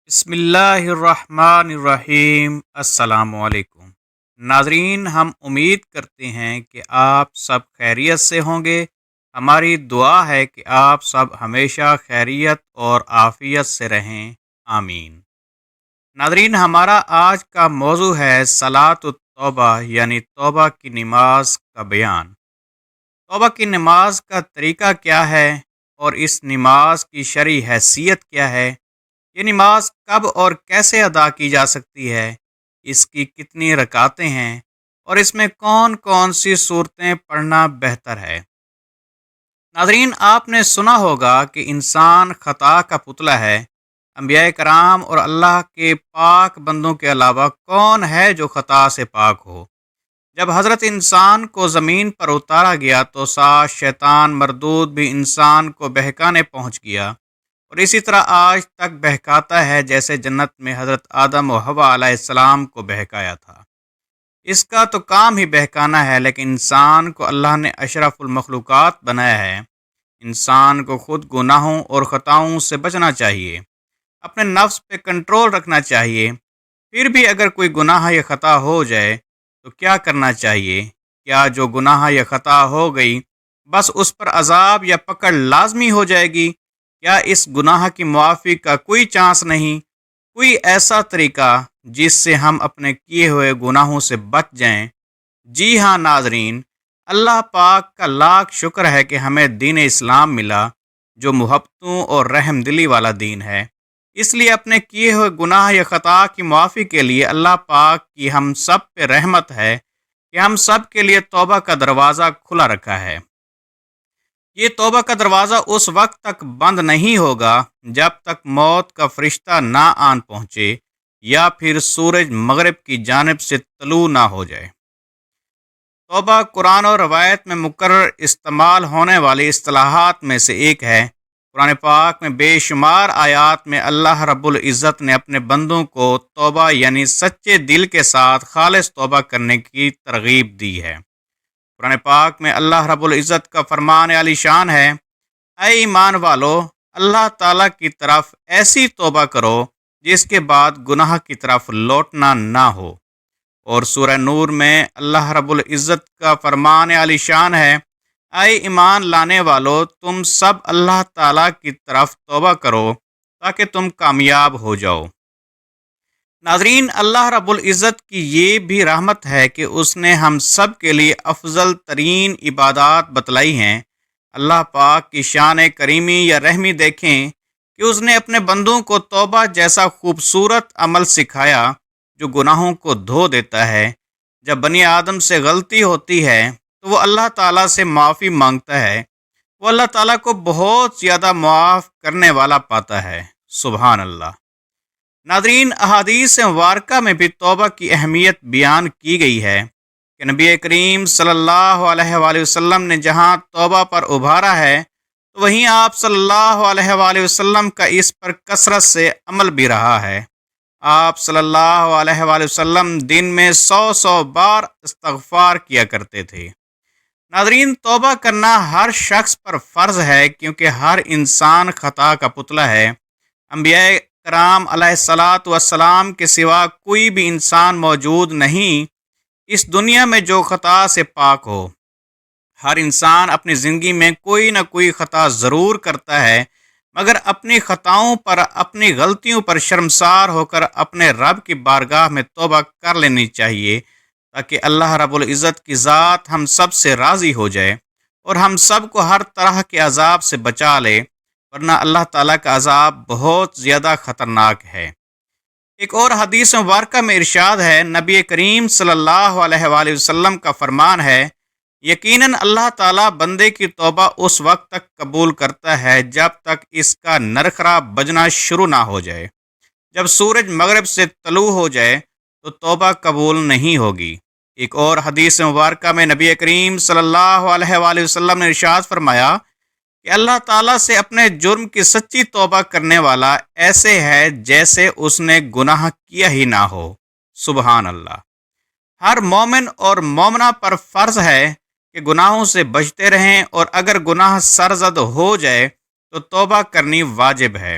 بسم اللہ الرحمن الرحیم۔ السلام علیکم ناظرین، ہم امید کرتے ہیں کہ آپ سب خیریت سے ہوں گے۔ ہماری دعا ہے کہ آپ سب ہمیشہ خیریت اور عافیت سے رہیں، آمین۔ ناظرین، ہمارا آج کا موضوع ہے صلاۃ التوبہ، یعنی توبہ کی نماز کا بیان۔ توبہ کی نماز کا طریقہ کیا ہے اور اس نماز کی شرعی حیثیت کیا ہے؟ یہ نماز کب اور کیسے ادا کی جا سکتی ہے؟ اس کی کتنی رکعتیں ہیں اور اس میں کون کون سی صورتیں پڑھنا بہتر ہے؟ ناظرین، آپ نے سنا ہوگا کہ انسان خطا کا پتلا ہے۔ انبیاء کرام اور اللہ کے پاک بندوں کے علاوہ کون ہے جو خطا سے پاک ہو؟ جب حضرت انسان کو زمین پر اتارا گیا تو ساتھ شیطان مردود بھی انسان کو بہکانے پہنچ گیا، اور اسی طرح آج تک بہکاتا ہے، جیسے جنت میں حضرت آدم و حوا علیہ السلام کو بہکایا تھا۔ اس کا تو کام ہی بہکانا ہے، لیکن انسان کو اللہ نے اشرف المخلوقات بنایا ہے۔ انسان کو خود گناہوں اور خطاؤں سے بچنا چاہیے، اپنے نفس پہ کنٹرول رکھنا چاہیے۔ پھر بھی اگر کوئی گناہ یا خطا ہو جائے تو کیا کرنا چاہیے؟ کیا جو گناہ یا خطا ہو گئی بس اس پر عذاب یا پکڑ لازمی ہو جائے گی؟ کیا اس گناہ کی معافی کا کوئی چانس نہیں؟ کوئی ایسا طریقہ جس سے ہم اپنے کیے ہوئے گناہوں سے بچ جائیں؟ جی ہاں ناظرین، اللہ پاک کا لاکھ شکر ہے کہ ہمیں دین اسلام ملا، جو محبتوں اور رحم دلی والا دین ہے۔ اس لیے اپنے کیے ہوئے گناہ یا خطا کی معافی کے لیے اللہ پاک کی ہم سب پہ رحمت ہے کہ ہم سب کے لیے توبہ کا دروازہ کھلا رکھا ہے۔ یہ توبہ کا دروازہ اس وقت تک بند نہیں ہوگا جب تک موت کا فرشتہ نہ آن پہنچے یا پھر سورج مغرب کی جانب سے طلوع نہ ہو جائے۔ توبہ قرآن اور روایت میں مکرر استعمال ہونے والی اصطلاحات میں سے ایک ہے۔ قرآن پاک میں بے شمار آیات میں اللہ رب العزت نے اپنے بندوں کو توبہ یعنی سچے دل کے ساتھ خالص توبہ کرنے کی ترغیب دی ہے۔ قرآن پاک میں اللہ رب العزت کا فرمان عالی شان ہے، اے ایمان والو، اللہ تعالیٰ کی طرف ایسی توبہ کرو جس کے بعد گناہ کی طرف لوٹنا نہ ہو۔ اور سورہ نور میں اللہ رب العزت کا فرمان عالی شان ہے، اے ایمان لانے والو، تم سب اللہ تعالیٰ کی طرف توبہ کرو تاکہ تم کامیاب ہو جاؤ۔ ناظرین، اللہ رب العزت کی یہ بھی رحمت ہے کہ اس نے ہم سب کے لیے افضل ترین عبادات بتلائی ہیں۔ اللہ پاک کی شان کریمی یا رحمی دیکھیں کہ اس نے اپنے بندوں کو توبہ جیسا خوبصورت عمل سکھایا جو گناہوں کو دھو دیتا ہے۔ جب بنی آدم سے غلطی ہوتی ہے تو وہ اللہ تعالیٰ سے معافی مانگتا ہے، وہ اللہ تعالیٰ کو بہت زیادہ معاف کرنے والا پاتا ہے۔ سبحان اللہ۔ ناظرین، احادیث مبارکہ میں بھی توبہ کی اہمیت بیان کی گئی ہے کہ نبی کریم صلی اللہ علیہ وآلہ وسلم نے جہاں توبہ پر ابھارا ہے تو وہیں آپ صلی اللہ علیہ وآلہ وسلم کا اس پر کثرت سے عمل بھی رہا ہے۔ آپ صلی اللہ علیہ وآلہ وسلم دن میں 100 بار استغفار کیا کرتے تھے۔ ناظرین، توبہ کرنا ہر شخص پر فرض ہے کیونکہ ہر انسان خطا کا پتلا ہے۔ انبیاء کرام علیہ الصلاۃ والسلام کے سوا کوئی بھی انسان موجود نہیں اس دنیا میں جو خطا سے پاک ہو۔ ہر انسان اپنی زندگی میں کوئی نہ کوئی خطا ضرور کرتا ہے، مگر اپنی خطاؤں پر، اپنی غلطیوں پر شرمسار ہو کر اپنے رب کی بارگاہ میں توبہ کر لینی چاہیے تاکہ اللہ رب العزت کی ذات ہم سب سے راضی ہو جائے اور ہم سب کو ہر طرح کے عذاب سے بچا لے، ورنہ اللہ تعالیٰ کا عذاب بہت زیادہ خطرناک ہے۔ ایک اور حدیث مبارکہ میں ارشاد ہے، نبی کریم صلی اللہ علیہ وآلہ وسلم کا فرمان ہے، یقیناً اللہ تعالیٰ بندے کی توبہ اس وقت تک قبول کرتا ہے جب تک اس کا نرخرا بجنا شروع نہ ہو جائے۔ جب سورج مغرب سے طلوع ہو جائے تو توبہ قبول نہیں ہوگی۔ ایک اور حدیث مبارکہ میں نبی کریم صلی اللہ علیہ وآلہ وسلم نے ارشاد فرمایا کہ اللہ تعالیٰ سے اپنے جرم کی سچی توبہ کرنے والا ایسے ہے جیسے اس نے گناہ کیا ہی نہ ہو۔ سبحان اللہ۔ ہر مومن اور مومنہ پر فرض ہے کہ گناہوں سے بچتے رہیں، اور اگر گناہ سرزد ہو جائے تو توبہ کرنی واجب ہے۔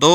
2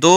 2